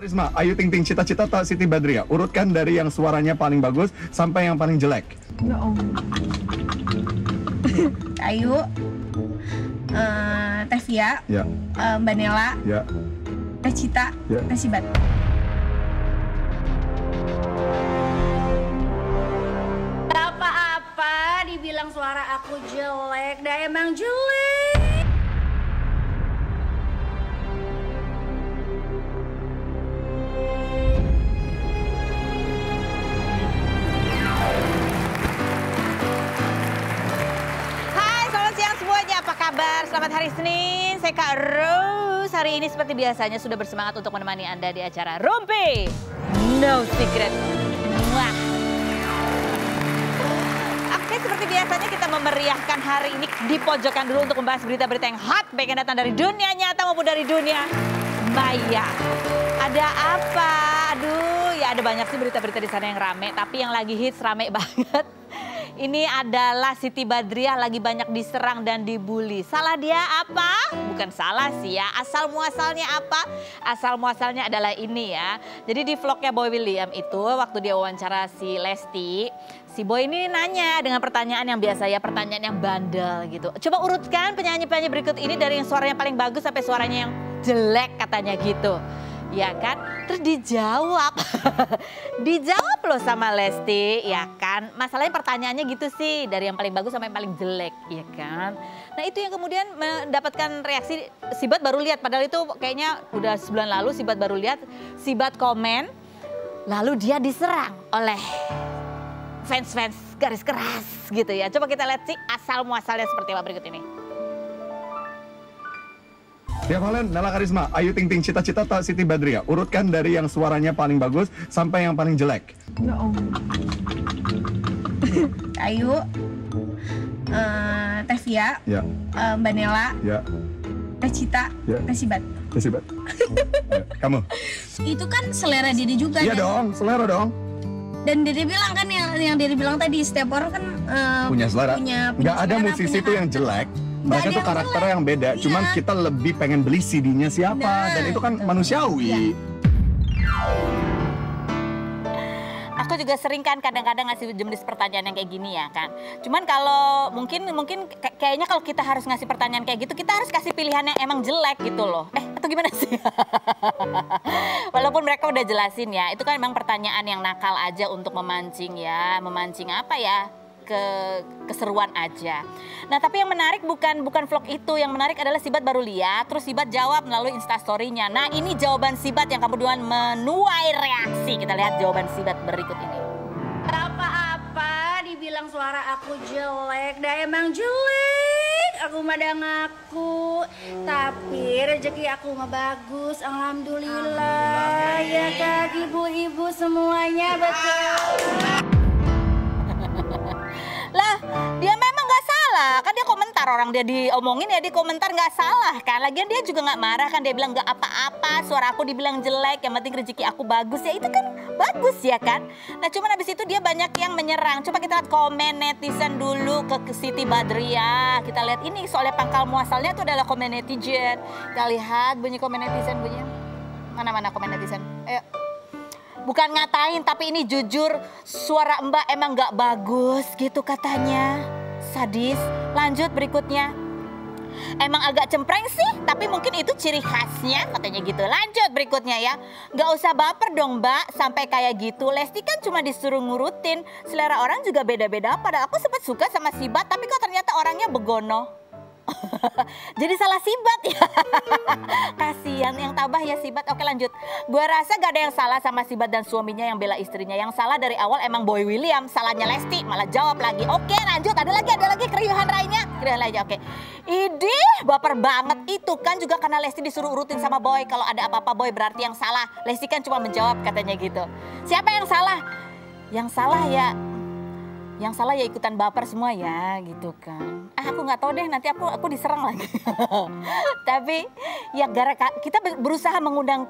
Risma, Ayu Ting Ting, Cita-Cita tak Siti Badriah. Urutkan dari yang suaranya paling bagus sampai yang paling jelek. Ya Allah. Ayu, Tevia, Ya, Mbak Nela, ya. Teh Cita, Ya. Teh Sibat. Apa-apa dibilang suara aku jelek, dah emang jelek. Hai, selamat siang semuanya. Apa kabar? Selamat hari Senin. Saya Kak Rose. Hari ini seperti biasanya sudah bersemangat untuk menemani Anda di acara Rumpi No Secret. Wah. Oke, seperti biasanya kita memeriahkan hari ini di pojokan dulu untuk membahas berita-berita yang hot, baik yang datang dari dunia nyata maupun dari dunia maya. Ada apa? Aduh, ya ada banyak sih berita-berita di sana yang rame, tapi yang lagi hits rame banget. Ini adalah Siti Badriah lagi banyak diserang dan dibully. Salah dia apa? Bukan salah sih ya. Asal muasalnya apa? Asal muasalnya adalah ini ya. Jadi di vlognya Boy William itu waktu dia wawancara si Lesti, si Boy ini nanya dengan pertanyaan yang biasa ya, pertanyaan yang bandel gitu. Coba urutkan penyanyi-penyanyi berikut ini dari yang suaranya paling bagus sampai suaranya yang jelek katanya gitu. Ya kan, terus dijawab, dijawab loh sama Lesti, ya kan. Masalahnya pertanyaannya gitu sih, dari yang paling bagus sampai yang paling jelek, ya kan. Nah itu yang kemudian mendapatkan reaksi, Sibat baru lihat, padahal itu kayaknya udah sebulan lalu Sibat baru lihat, Sibat komen, lalu dia diserang oleh fans-fans garis keras gitu ya. Coba kita lihat sih asal muasalnya seperti apa berikut ini. Tiap Valen, Nela Karisma, Ayu Ting Ting, Cita-Cita tak Siti Badriah. Urutkan dari yang suaranya paling bagus sampai yang paling jelek. Ya Allah. Ayu, Tevia, Ya, Mbak Nela, ya, Teh Cita, Ya. Teh Sibat. Sibat. Ya, kamu? Itu kan selera Dede juga. Iya kan? dong, selera dong. Dan Dede bilang kan yang Dede bilang tadi, setiap orang kan Punya selera. punya Nggak ada selera, musisi punya itu yang karakter. jelek. Nggak Mereka ada tuh yang karakternya jelek. yang beda. Iya. Cuman kita lebih pengen beli CD-nya siapa. Nah, Dan itu kan betul. manusiawi. Iya. Aku juga sering kan kadang-kadang ngasih jenis pertanyaan yang kayak gini ya kan. Cuman kalau mungkin kayaknya kalau kita harus ngasih pertanyaan kayak gitu, kita harus kasih pilihan yang emang jelek gitu loh. Atau gimana sih? Walaupun mereka udah jelasin ya, itu kan emang pertanyaan yang nakal aja untuk memancing ya. Memancing apa ya? Keseruan aja. Nah tapi yang menarik bukan vlog itu, yang menarik adalah Sibat baru lihat, terus Sibat jawab melalui instastory-nya. Nah ini jawaban Sibat yang kemudian menuai reaksi. Kita lihat jawaban Sibat berikut ini. Apa-apa dibilang suara aku jelek, dah emang jelek. Aku mah dah ngaku, tapi rezeki aku mah bagus, alhamdulillah. Ya kak ibu-ibu semuanya betul. Lah, dia memang nggak salah. Kan dia komentar, orang dia diomongin ya, dia komentar nggak salah kan. Lagian dia juga nggak marah kan, dia bilang nggak apa-apa, suara aku dibilang jelek, yang penting rezeki aku bagus. Ya itu kan bagus ya kan. Nah cuman habis itu dia banyak yang menyerang. Coba kita lihat komen netizen dulu ke Siti Badriah. Kita lihat ini soalnya pangkal muasalnya itu adalah komen netizen. Kita lihat bunyi komen netizen bunyinya. Mana-mana komen netizen. Ayo. Bukan ngatain, tapi ini jujur suara Mbak emang gak bagus gitu katanya. Sadis. Lanjut berikutnya. Emang agak cempreng sih, tapi mungkin itu ciri khasnya katanya gitu. Lanjut berikutnya ya. Gak usah baper dong Mbak sampai kayak gitu. Lesti kan cuma disuruh ngurutin. Selera orang juga beda-beda. Padahal aku sempat suka sama Sibat, tapi kok ternyata orangnya begono. Jadi salah Sibat ya. Kasian yang tabah ya Sibat. Oke lanjut. Gue rasa gak ada yang salah sama Sibat dan suaminya yang bela istrinya. Yang salah dari awal emang Boy William. Salahnya Lesti. Malah jawab lagi. Oke lanjut. Ada lagi keriuhan lainnya. Keriuhan lainnya oke. Idih baper banget. Itu kan juga karena Lesti disuruh urutin sama Boy. Kalau ada apa-apa Boy berarti yang salah. Lesti kan cuma menjawab katanya gitu. Siapa yang salah? Yang salah ya ikutan baper semua ya gitu kan. Aku nggak tahu deh, nanti aku diserang lagi. Tapi ya kita berusaha mengundang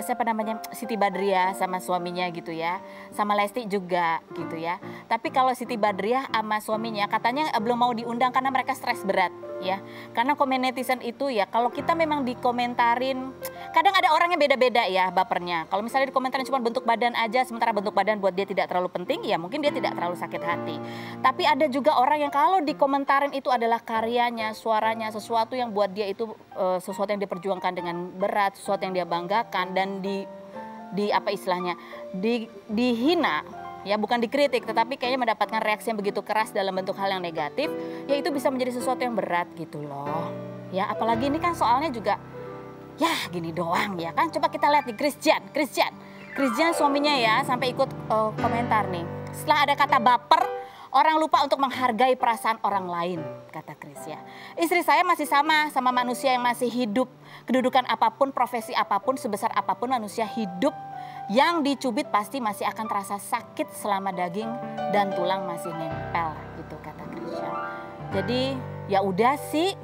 siapa namanya Siti Badriah sama suaminya gitu ya, sama Lesti juga gitu ya. Tapi kalau Siti Badriah sama suaminya katanya belum mau diundang karena mereka stres berat. ya. Karena komen netizen itu ya kalau kita memang dikomentarin, kadang ada orangnya beda-beda ya bapernya. Kalau misalnya dikomentarin cuma bentuk badan aja, sementara bentuk badan buat dia tidak terlalu penting, ya mungkin dia tidak terlalu sakit hati. Tapi ada juga orang yang kalau dikomentarin itu adalah karyanya, suaranya, sesuatu yang buat dia itu sesuatu yang diperjuangkan dengan berat, sesuatu yang dia banggakan dan di apa istilahnya, dihina. Ya bukan dikritik, tetapi kayaknya mendapatkan reaksi yang begitu keras dalam bentuk hal yang negatif, ya itu bisa menjadi sesuatu yang berat gitu loh. Ya apalagi ini kan soalnya juga, ya gini doang ya kan. Coba kita lihat nih Christian suaminya ya sampai ikut komentar nih. Setelah ada kata baper, orang lupa untuk menghargai perasaan orang lain, kata Chris ya. Istri saya masih sama manusia yang masih hidup. Kedudukan apapun, profesi apapun, sebesar apapun manusia hidup, yang dicubit pasti masih akan terasa sakit selama daging dan tulang masih nempel, gitu kata Christian. Jadi ya udah sih,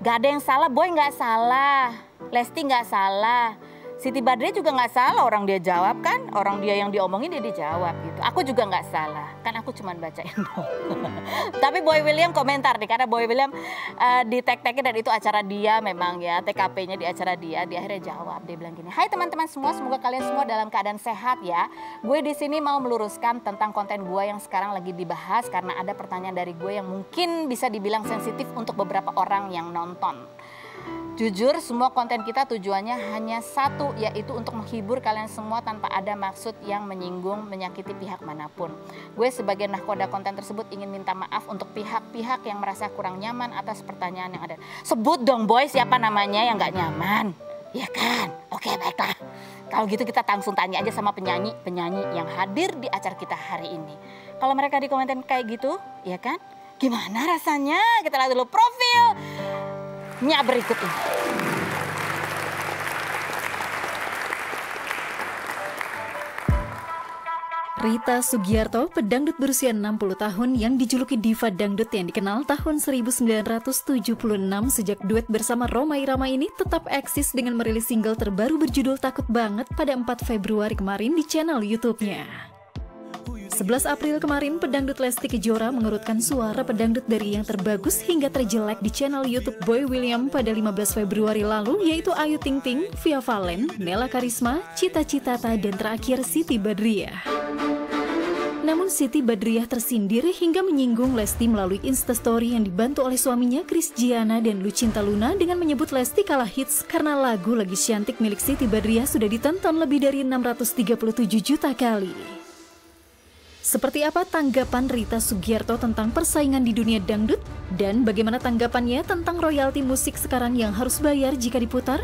gak ada yang salah, Boy nggak salah, Lesti nggak salah, Siti Badriah juga nggak salah, orang dia jawab kan, orang dia yang diomongin dia dijawab gitu. Aku juga nggak salah, kan aku cuma bacain dong. Tapi Boy William komentar nih, karena Boy William di tag-tagnya dan itu acara dia memang ya, TKP-nya di acara dia akhirnya jawab. Dia bilang gini, hai teman-teman semua, semoga kalian semua dalam keadaan sehat ya. Gue di sini mau meluruskan tentang konten gue yang sekarang lagi dibahas karena ada pertanyaan dari gue yang mungkin bisa dibilang sensitif untuk beberapa orang yang nonton. Jujur semua konten kita tujuannya hanya satu, yaitu untuk menghibur kalian semua tanpa ada maksud yang menyinggung, menyakiti pihak manapun. Gue sebagai nahkoda konten tersebut ingin minta maaf untuk pihak-pihak yang merasa kurang nyaman atas pertanyaan yang ada. Sebut dong Boy siapa namanya yang gak nyaman, ya kan? Oke baiklah, kalau gitu kita langsung tanya aja sama penyanyi yang hadir di acara kita hari ini. Kalau mereka dikomentar kayak gitu, ya kan? Gimana rasanya? Kita lihat dulu profilnya berikut ini. Rita Sugiarto, pedangdut berusia 60 tahun yang dijuluki diva dangdut yang dikenal tahun 1976 sejak duet bersama Rhoma Irama ini tetap eksis dengan merilis single terbaru berjudul Takut Banget pada 4 Februari kemarin di channel YouTube-nya. 11 April kemarin, pedangdut Lesti Kejora mengurutkan suara pedangdut dari yang terbagus hingga terjelek di channel YouTube Boy William pada 15 Februari lalu, yaitu Ayu Ting Ting, Via Valen, Nela Karisma, Cita Citata, dan terakhir Siti Badriah. Namun Siti Badriah tersindir hingga menyinggung Lesti melalui Instastory yang dibantu oleh suaminya Kris Giana dan Lucinta Luna dengan menyebut Lesti kalah hits karena lagu Lagi Cantik milik Siti Badriah sudah ditonton lebih dari 637 juta kali. Seperti apa tanggapan Rita Sugiarto tentang persaingan di dunia dangdut? Dan bagaimana tanggapannya tentang royalti musik sekarang yang harus bayar jika diputar?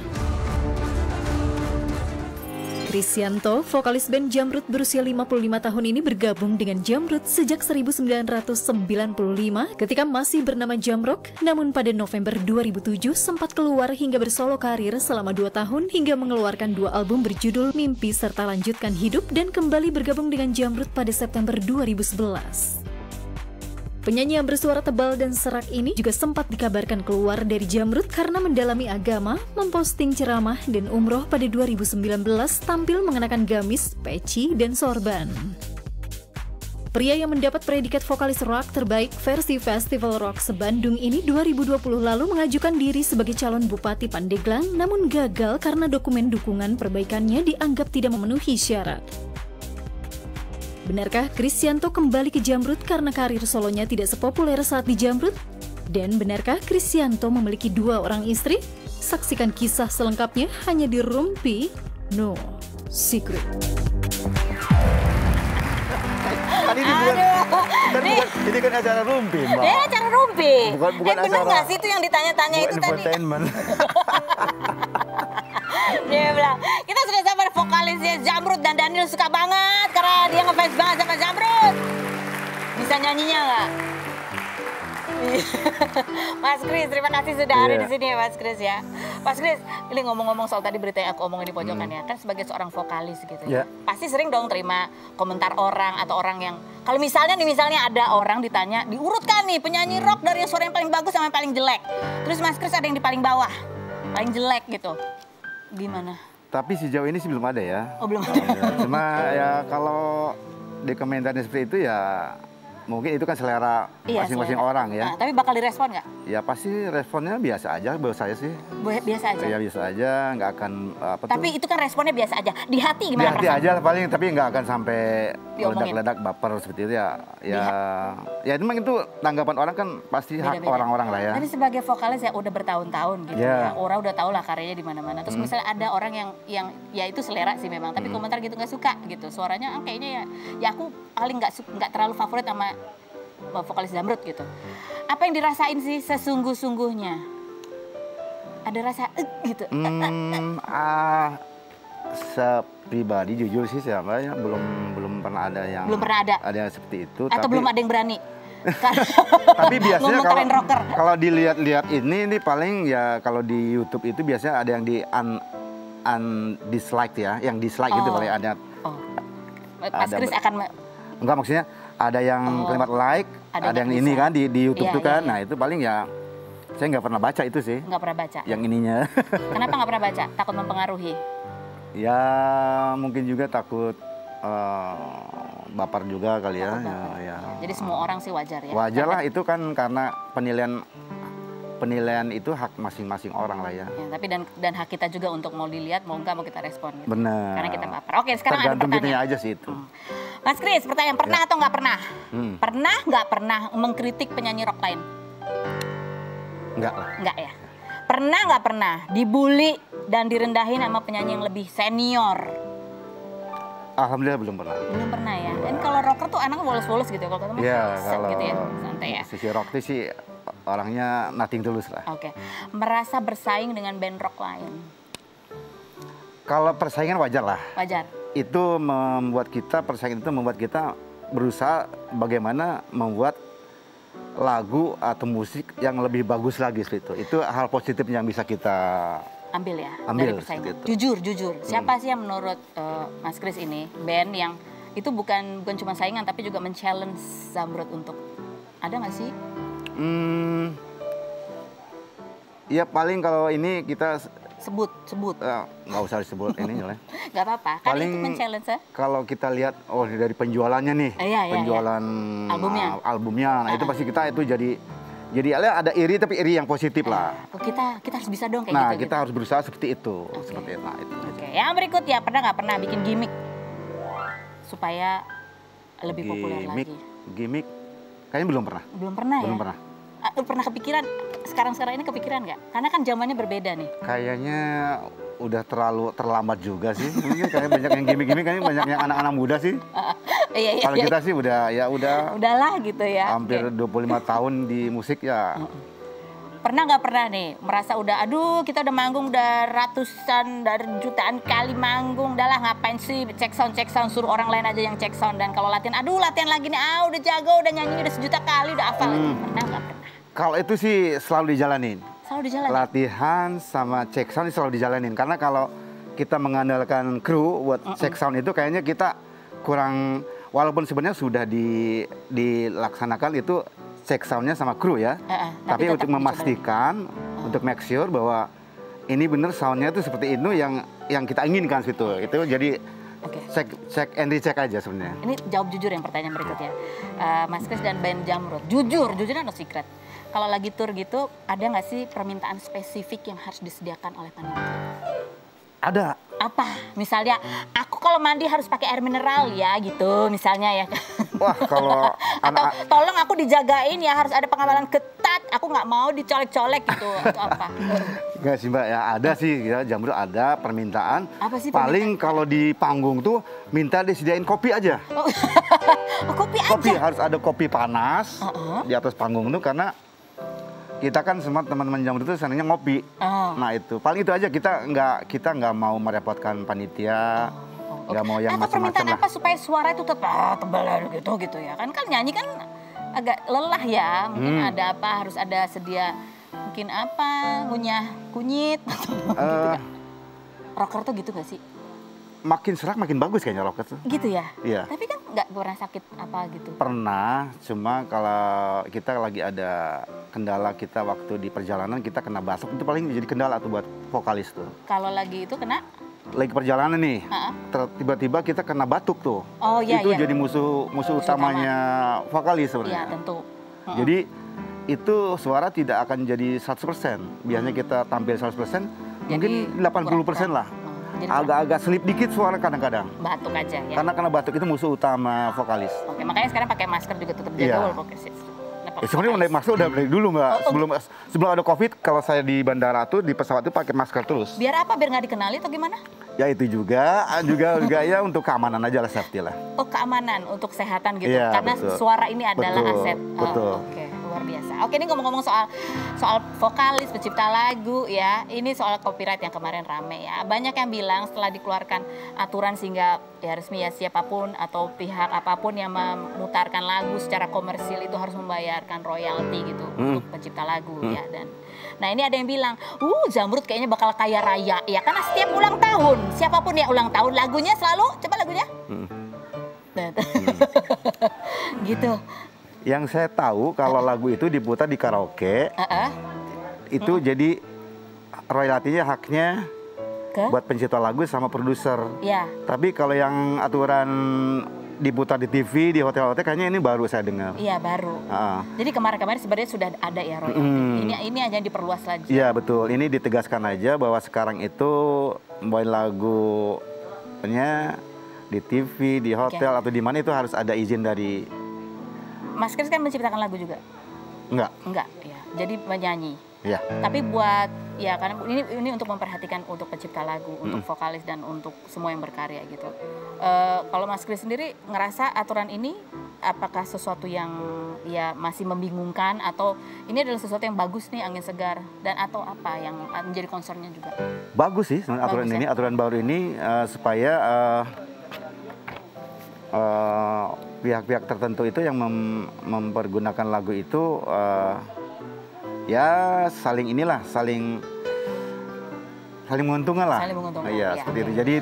Krisyanto, vokalis band Jamrud berusia 55 tahun ini bergabung dengan Jamrud sejak 1995 ketika masih bernama Jamrock, namun pada November 2007 sempat keluar hingga bersolo karir selama 2 tahun hingga mengeluarkan 2 album berjudul Mimpi serta Lanjutkan Hidup dan kembali bergabung dengan Jamrud pada September 2011. Penyanyi yang bersuara tebal dan serak ini juga sempat dikabarkan keluar dari Jamrud karena mendalami agama, memposting ceramah dan umroh pada 2019 tampil mengenakan gamis, peci, dan sorban. Pria yang mendapat predikat vokalis rock terbaik versi Festival Rock Sebandung ini 2020 lalu mengajukan diri sebagai calon Bupati Pandeglang namun gagal karena dokumen dukungan perbaikannya dianggap tidak memenuhi syarat. Benarkah Krisyanto kembali ke Jamrud karena karir solonya tidak sepopuler saat di Jamrud? Dan benarkah Krisyanto memiliki 2 orang istri? Saksikan kisah selengkapnya hanya di Rumpi No Secret. Ini kan acara Rumpi, Mbak. Ya acara Rumpi. Bukan bener acara. Nggak sih itu yang ditanya-tanya itu tadi? Dia bilang, kita sudah sampai vokalisnya Jamrud dan Daniel suka banget karena dia ngefans banget sama Jamrud. Bisa nyanyinya nggak? Mas Kris, terima kasih sudah ada di sini ya Mas Kris ya. Mas Kris, ini ngomong-ngomong soal tadi berita yang aku omongin di pojokan ya, kan sebagai seorang vokalis gitu ya. Pasti sering dong terima komentar orang atau orang yang, kalau misalnya ada orang ditanya, diurutkan nih penyanyi rock dari suara yang paling bagus sama yang paling jelek. Terus Mas Kris ada yang di paling bawah, paling jelek gitu. Gimana? Tapi sejauh ini sih belum ada ya. Oh belum ada. Cuma ya kalau di komentarnya seperti itu ya mungkin itu kan selera Iya, masing-masing selera. orang ya. Nah, tapi bakal direspon nggak? Ya pasti responnya biasa aja menurut saya sih. Biasa aja. Ya biasa aja, nggak akan apa Tapi tuh. itu kan responnya biasa aja. Di hati Di gimana hati perasaan? aja paling, tapi nggak akan sampai Diomongin. ledak-ledak baper seperti itu ya. Ya memang itu tanggapan orang kan pasti hak Beda-beda. orang-orang lah ya. Tapi sebagai vokalis ya udah bertahun-tahun gitu Iya. ya. Orang udah tahu lah karyanya di mana-mana. Terus misalnya ada orang yang ya itu selera sih memang, tapi komentar gitu nggak suka gitu. Suaranya kayaknya ya aku paling nggak terlalu favorit sama vokalis Zamrud gitu. Apa yang dirasain sih sesungguh-sungguhnya? Ada rasa gitu. Sepribadi jujur sih saya ya belum pernah ada yang yang seperti itu. Atau tapi, belum ada yang berani. Tapi biasanya Ngomongin rocker. kalau dilihat-lihat ini paling ya kalau di YouTube itu biasanya ada yang di dislike ya, yang dislike gitu paling ada. Oh. Mas Ada Kris akan enggak maksudnya ada yang kalimat like, ada yang ini bisa. kan di YouTube Iya, tuh kan. iya. Nah, itu paling ya saya nggak pernah baca itu sih. nggak pernah baca. Yang ininya. Kenapa nggak pernah baca? Takut mempengaruhi. Ya mungkin juga takut baper juga kali ya. Takut Ya, baper. ya. Jadi semua orang sih wajar ya. Wajar lah itu kan karena penilaian itu hak masing-masing orang lah ya. Ya, tapi dan hak kita juga untuk mau dilihat, mau nggak mau kita respon gitu. Benar. Karena kita baper. Oke, sekarang Tergantung ada kitanya pertanyaan. aja sih itu. Mas Kris, pertanyaan pernah atau nggak pernah? Hmm. Pernah nggak pernah mengkritik penyanyi rock lain? Enggak lah. Nggak ya. Pernah nggak pernah dibully dan direndahin sama penyanyi yang lebih senior? Alhamdulillah belum pernah. Belum pernah ya. Dan kalau rocker tuh anaknya bolos-bolos gitu. Kalau ketemu Ya set kalau gitu ya, santai ya. sisi Rockti sih orangnya nothing tulus lah. Oke. Merasa bersaing dengan band rock lain? Kalau persaingan wajar lah. Wajar. Itu membuat kita, persaingan itu membuat kita berusaha bagaimana membuat lagu atau musik yang lebih bagus lagi seperti itu. Itu hal positif yang bisa kita Ambil ya Ambil, dari persaingan. seperti itu. Jujur. Siapa sih yang menurut Mas Kris ini band yang itu bukan cuma saingan tapi juga men-challenge Zamrud untuk ada nggak sih? Ya paling kalau ini kita Sebut. nggak usah disebut ini lah. Nggak apa-apa. Kan Paling itu men-challenge ya. kalau kita lihat dari penjualannya nih, Iya. penjualan Albumnya. nah itu pasti kita itu jadi ada iri tapi iri yang positif lah. Kita harus bisa dong kayak Nah gitu. kita harus berusaha seperti itu, seperti itu. Nah, itu. Oke, yang berikutnya pernah nggak pernah bikin gimmick supaya lebih populer lagi? Gimmick, kayaknya belum pernah. Belum pernah ya? Belum pernah. Pernah kepikiran? Sekarang ini kepikiran nggak? Karena kan zamannya berbeda nih. Kayaknya udah terlambat juga sih. Mungkin kayak banyak yang gimmick-gimmick, kayaknya banyak yang anak-anak muda sih. Iya. Kalau kita sih udah Udahlah gitu ya. hampir 25 tahun di musik ya. Pernah nggak pernah nih merasa aduh kita udah manggung udah ratusan dari jutaan kali manggung, udahlah ngapain sih cek sound suruh orang lain aja yang cek sound, dan kalau latihan latihan lagi nih udah jago, udah nyanyi udah sejuta kali, udah hafal. Pernah nggak pernah? Kalau itu sih selalu dijalanin. Selalu dijalan. Latihan sama cek sound selalu dijalanin. Karena kalau kita mengandalkan kru buat cek sound itu kayaknya kita kurang, walaupun sebenarnya sudah dilaksanakan itu cek soundnya sama kru ya. Tapi untuk memastikan, untuk make sure bahwa ini bener soundnya itu seperti itu yang kita inginkan situ. Itu jadi cek and recheck aja sebenarnya. Ini jawab jujur yang pertanyaan berikutnya. Mas Kris dan band Zamrud, jujur no secret. Kalau lagi tour gitu, ada nggak sih permintaan spesifik yang harus disediakan oleh panitia? Ada. Apa? Misalnya, aku kalau mandi harus pakai air mineral ya gitu, misalnya ya. Wah kalau Atau tolong aku dijagain ya, harus ada pengawalan ketat, aku nggak mau dicolek-colek gitu, atau apa? Enggak sih Mbak, ya ada sih ya, Zamrud ada permintaan. Apa sih Paling kalau di panggung tuh minta disediain kopi aja. Kopi aja? Kopi, harus ada kopi panas di atas panggung tuh, karena kita kan semua teman-teman Zamrud itu senangnya ngopi. Nah itu, paling itu aja, kita nggak mau merepotkan panitia, nggak mau yang atau macam-macam permintaan lah. apa supaya suara itu tetap tebal gitu ya kan nyanyi kan agak lelah ya, mungkin ada apa, harus ada sedia mungkin apa, ngunyah kunyit atau gitu kan. Rocker tuh gitu gak sih? Makin serak makin bagus kayaknya rocker tuh. Gitu ya? Iya. Tapi kan nggak pernah sakit apa gitu? Pernah, cuma kalau kita lagi ada kendala, kita waktu di perjalanan kita kena batuk, itu paling jadi kendala tuh buat vokalis tuh. Kalau lagi itu kena? lagi perjalanan nih, tiba-tiba kita kena batuk tuh. Oh iya, itu iya. jadi musuh utamanya vokalis sebenarnya. Iya tentu. Jadi itu suara tidak akan jadi 100%. Biasanya kita tampil 100%, mungkin 80% lah. Jadi Agak-agak selip dikit suara kadang-kadang. batuk aja ya. Karena batuk itu musuh utama vokalis. Oke, makanya sekarang pakai masker juga tetap jaga Iya. walaupun Sebenarnya mulai masuk udah dari dulu Mbak. Sebelum ada Covid, kalau saya di bandara tuh di pesawat tuh pakai masker terus. Biar apa? Biar nggak dikenali atau gimana? Ya itu juga ya untuk keamanan aja lah, safety lah. Oh, keamanan untuk kesehatan gitu. Iya, Karena betul. suara ini adalah Betul, aset. betul. Oke, luar biasa. Oke, ini ngomong-ngomong soal vokalis, pencipta lagu ya. Ini soal copyright yang kemarin rame ya. Banyak yang bilang setelah dikeluarkan aturan sehingga ya resmi ya siapapun atau pihak apapun yang memutarkan lagu secara komersil itu harus membayarkan royalti gitu untuk pencipta lagu ya. Dan nah ini ada yang bilang, Zamrud kayaknya bakal kaya raya ya karena setiap ulang tahun siapapun yang ulang tahun lagunya selalu coba lagunya. Gitu. Yang saya tahu kalau lagu itu diputar di karaoke, itu jadi royaltinya haknya Ke? buat pencipta lagu sama produser. Ya. Tapi kalau yang aturan diputar di TV, di hotel-hotel kayaknya ini baru saya dengar. Iya baru. Ah. Jadi kemarin-kemarin sebenarnya sudah ada ya royalti. Ini aja yang diperluas lagi. Iya betul, ini ditegaskan aja bahwa sekarang itu buat lagunya di TV, di hotel atau di mana itu harus ada izin dari. Mas Kris kan menciptakan lagu juga? Enggak. Enggak, ya. Jadi penyanyi. Ya. Tapi buat ya karena ini untuk memperhatikan untuk pencipta lagu, untuk vokalis dan untuk semua yang berkarya gitu. Kalau Mas Kris sendiri ngerasa aturan ini apakah sesuatu yang ya masih membingungkan atau ini adalah sesuatu yang bagus nih angin segar dan atau apa yang menjadi concernnya juga? Bagus sih sebenarnya aturan Bagus, ini, ya? aturan baru ini supaya pihak-pihak tertentu itu yang mempergunakan lagu itu ya saling menguntungkan lah. Saling menguntungkan, Iya, ya, seperti oke. itu. Jadi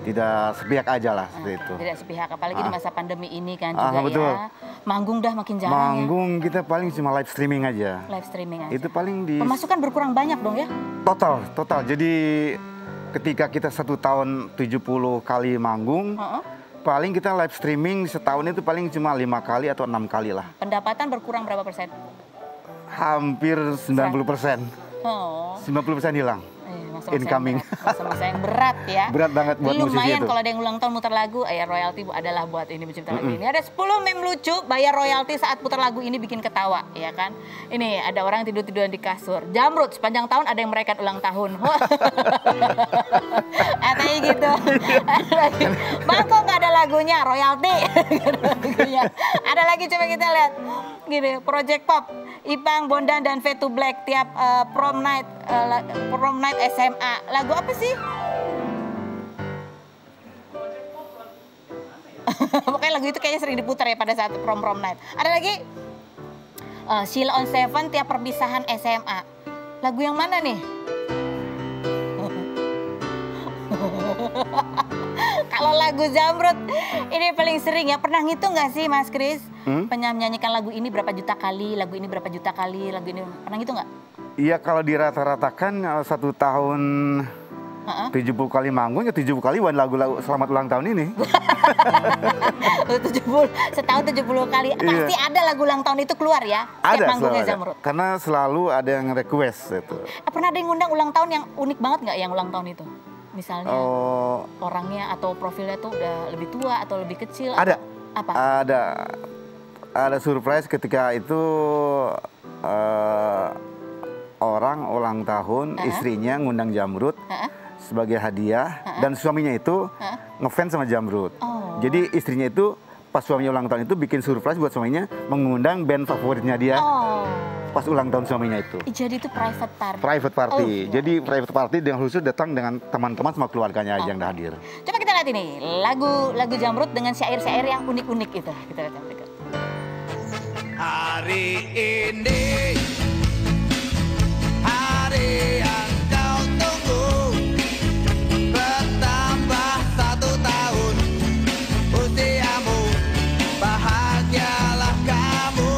tidak sepihak aja lah seperti itu. Tidak sepihak apalagi di masa pandemi ini kan juga betul. ya. Manggung dah makin jarang ya. Manggung kita paling cuma live streaming aja. Live streaming aja. Itu paling di Pemasukan berkurang banyak dong ya? total. Jadi ketika kita 1 tahun 70 kali manggung, paling kita live streaming setahun itu paling cuma 5 kali atau 6 kali lah. Pendapatan berkurang berapa persen? Hampir 90%. Oh. 90% hilang. Incoming. Masa-masa yang berat ya. Berat banget buat musisi Lumayan itu. kalau ada yang ulang tahun muter lagu, ya royalti adalah buat ini pencipta lagu ini. Ada 10 meme lucu, bayar royalti saat putar lagu ini bikin ketawa, ya kan? Ini ada orang tidur-tiduran di kasur. Jamrud, sepanjang tahun ada yang merayakan ulang tahun. Katanya gitu. Bang kok nggak ada lagunya, royalti. Ada lagi coba kita lihat. Gini, Project Pop, Ipang, Bondan, dan Fade to Black tiap prom night SMA. Lagu apa sih? Pokoknya lagu itu kayaknya sering diputar ya pada saat prom night. Ada lagi Sheila on Seven tiap perpisahan SMA. Lagu yang mana nih? Kalau lagu Zamrud ini paling sering ya. Pernah ngitung nggak sih Mas Kris? Menyanyikan lagu ini berapa juta kali, lagu ini berapa juta kali, lagu ini pernah ngitung nggak? Iya kalau dirata-ratakan 1 tahun 70 kali manggung ya 70 kali buat lagu-lagu selamat ulang tahun ini. 70, setahun 70 kali. Pasti ada lagu ulang tahun itu keluar ya? Setiap manggungnya selalu ada. Zamrud. Karena selalu ada yang request itu. Pernah ada yang ngundang ulang tahun yang unik banget nggak yang ulang tahun itu? Misalnya Oh, orangnya atau profilnya tuh udah lebih tua atau lebih kecil? ada. Atau apa? Ada surprise ketika itu orang ulang tahun istrinya ngundang Zamrud sebagai hadiah dan suaminya itu ngefans sama Zamrud. Oh. Jadi istrinya itu pas suaminya ulang tahun itu bikin surprise buat suaminya mengundang band favoritnya dia Oh. pas ulang tahun suaminya itu. Jadi itu private party. Private party. Oh, Jadi private party yang khusus datang dengan teman-teman sama keluarganya aja yang hadir. Coba kita lihat ini lagu Zamrud dengan syair-syair yang unik-unik itu. Kita lihat yang berikut. Hari ini hari yang kau tunggu, bertambah 1 tahun usiamu, bahagialah kamu.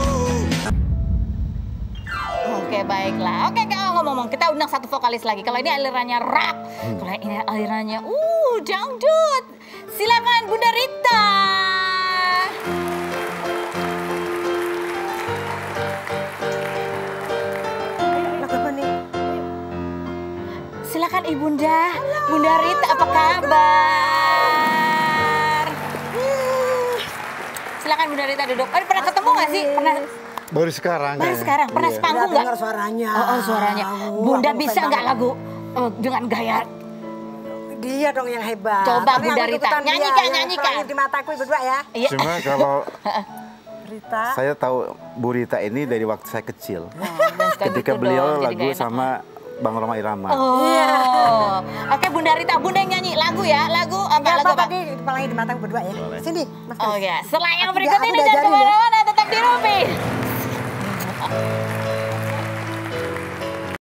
Oke baiklah. Oke ngomong-ngomong kita undang satu vokalis lagi. Kalau ini alirannya rock, kalau ini alirannya dangdut. Silakan Bunda Rita. Silakan Ibunda, Bunda Rita, apa kabar? Silakan Bunda Rita duduk. Pernah ketemu nggak sih? Pernah. Baru sekarang. Baru sekarang. Pernah sepanggung nggak? Dengar suaranya. Oh, suaranya. Bunda bisa nggak lagu dengan gaya? Dia dong yang hebat. Coba Tapi Bunda aku Rita, ikutan dia, nyanyikan, yang nyanyikan. terakhir di mataku berdua ya. Iya. Cuma kalau Rita. saya tahu Bu Rita ini dari waktu saya kecil. Dan suka Ketika gitu beliau dong, jadi lagu nggak enak. sama Bang Roma Irama. Oh, oke Bunda Rita, Bunda yang nyanyi lagu ya, lagu apa? Enggak Lagu apa-apa, apa? di kepalanya di mataku berdua ya. Sini, Mas. Oh ya, setelah yang Aku berikut udah ini jangan ajarin ya. kemana-mana, tetap di Rupi.